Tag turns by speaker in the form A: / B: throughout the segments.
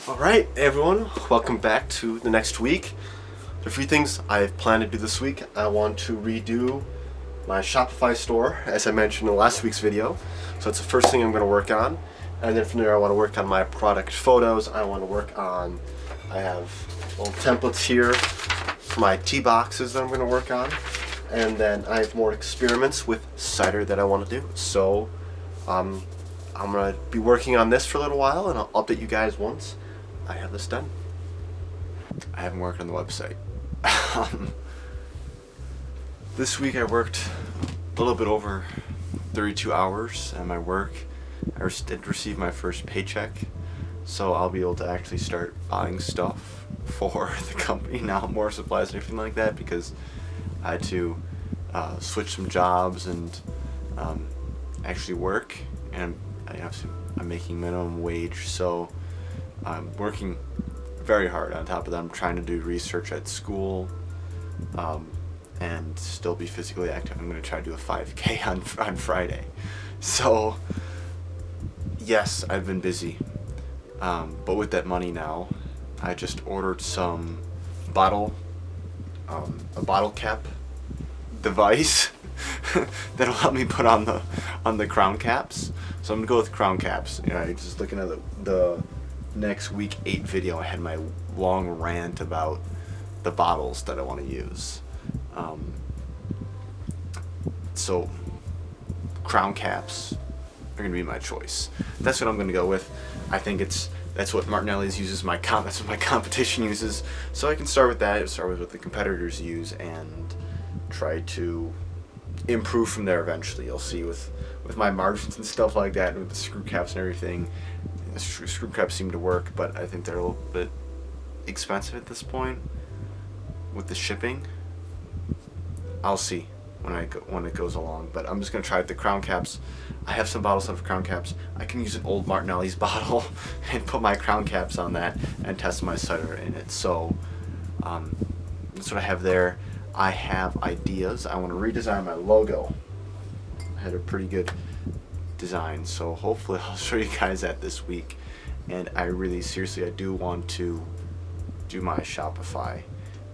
A: Alright everyone, welcome back to the next week. There are a few things I've planned to do this week. I want to redo my Shopify store, as I mentioned in last week's video. So that's the first thing I'm going to work on. And then from there I want to work on my product photos. I have little templates here for my tea boxes that I'm going to work on. And then I have more experiments with cider that I want to do. So I'm going to be working on this for a little while, and I'll update you guys once I have this done. I haven't worked on the website. This week I worked a little bit over 32 hours at my work. I did receive my first paycheck, so I'll be able to actually start buying stuff for the company now, more supplies and everything like that, because I had to switch some jobs and actually work, and I'm making minimum wage, so I'm working very hard. On top of that, I'm trying to do research at school and still be physically active. I'm going to try to do a 5K on Friday. So yes, I've been busy, but with that money now, I just ordered some a bottle cap device that'll help me put on the crown caps. So I'm gonna go with crown caps. Just looking at the next week 8 video, I had my long rant about the bottles that I want to use. So crown caps are gonna be my choice. That's what I'm gonna go with. I think that's what Martinelli's uses. That's what my competition uses. So I can start with that. Start with what the competitors use and try to improve from there eventually. You'll see with my margins and stuff like that, and with the screw caps and everything. The screw caps seem to work, but I think they're a little bit expensive at this point with the shipping. I'll see when it goes along, but I'm just gonna try the crown caps. I have some bottles of crown caps. I can use an old Martinelli's bottle and put my crown caps on that and test my cider in it. So that's what I have there. I have ideas. I want to redesign my logo. I had a pretty good design, so hopefully I'll show you guys that this week. And I do want to do my Shopify,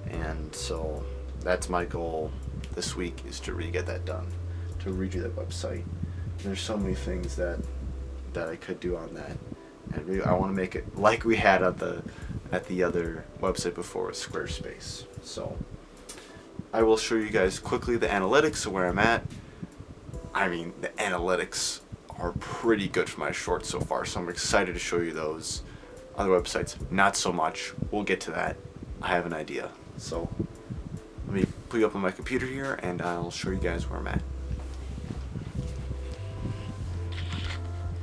A: and so that's my goal this week, is to get that done, to redo that website. There's so many things that I could do on that, and I want to make it like we had at the other website before with Squarespace. So I will show you guys quickly the analytics of where I'm at. I mean, the analytics are pretty good for my shorts so far, so I'm excited to show you those. Other websites, not so much. We'll get to that. I have an idea. So let me put you up on my computer here, and I'll show you guys where I'm at.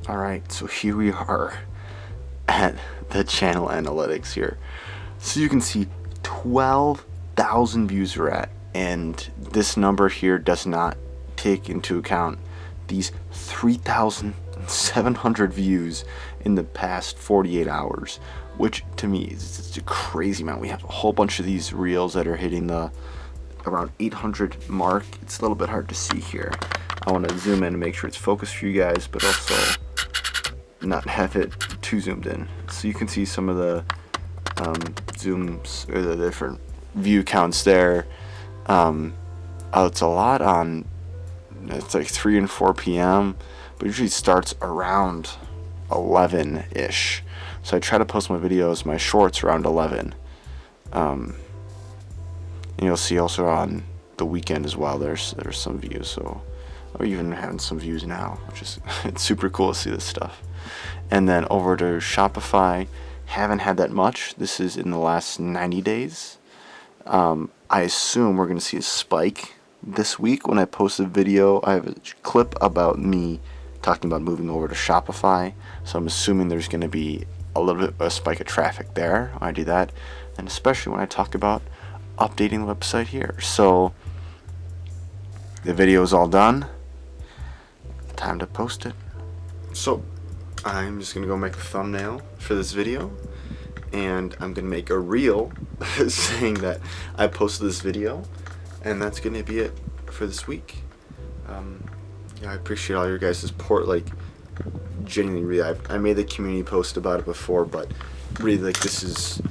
A: Alright, so here we are at the channel analytics here. So you can see 12,000 views we're at, and this number here does not take into account these 3,700 views in the past 48 hours, which to me is a crazy amount. We have a whole bunch of these reels that are hitting the around 800 mark. It's a little bit hard to see here. I want to zoom in and make sure it's focused for you guys, but also not have it too zoomed in. So you can see some of the zooms, or the different view counts there. It's a lot on, it's like 3 and 4 p.m., but usually starts around 11-ish. So I try to post my videos, my shorts, around 11. And you'll see also on the weekend as well, there's some views. So we're even having some views now, which is it's super cool to see this stuff. And then over to Shopify, haven't had that much. This is in the last 90 days. I assume we're going to see a spike this week when I post a video. I have a clip about me talking about moving over to Shopify, so I'm assuming there's going to be a little bit of a spike of traffic there when I do that, and especially when I talk about updating the website here. So the video is all done. Time to post it. So I'm just going to go make a thumbnail for this video, and I'm going to make a reel saying that I posted this video, and that's going to be it for this week. I appreciate all your guys' support. Like, genuinely, really, I made the community post about it before, but really, like, this is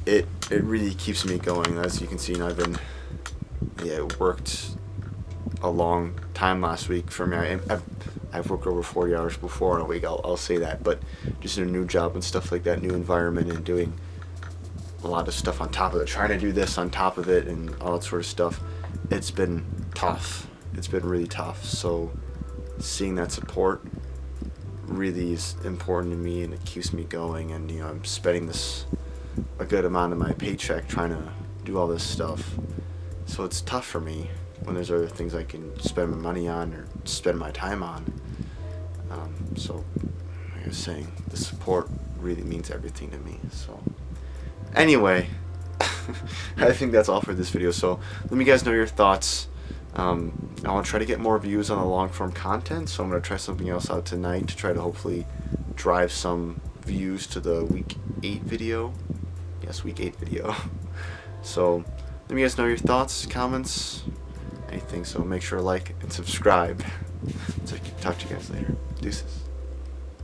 A: it. It really keeps me going. As you can see, I've been it worked a long time last week for me. I've worked over 40 hours before in a week. I'll say that, but just in a new job and stuff like that, new environment, and doing a lot of stuff on top of it, trying to do this on top of it and all that sort of stuff, it's been tough. It's been really tough. So seeing that support really is important to me, and it keeps me going. And I'm spending a good amount of my paycheck trying to do all this stuff, so it's tough for me when there's other things I can spend my money on or spend my time on. So like I was saying, the support really means everything to me. So anyway, I think that's all for this video. So let me guys know your thoughts. I want to try to get more views on the long form content, so I'm going to try something else out tonight to try to hopefully drive some views to the week 8 video. Yes, week 8 video. So let me guys know your thoughts, comments, anything. So make sure to like and subscribe. So talk to you guys later. Deuces.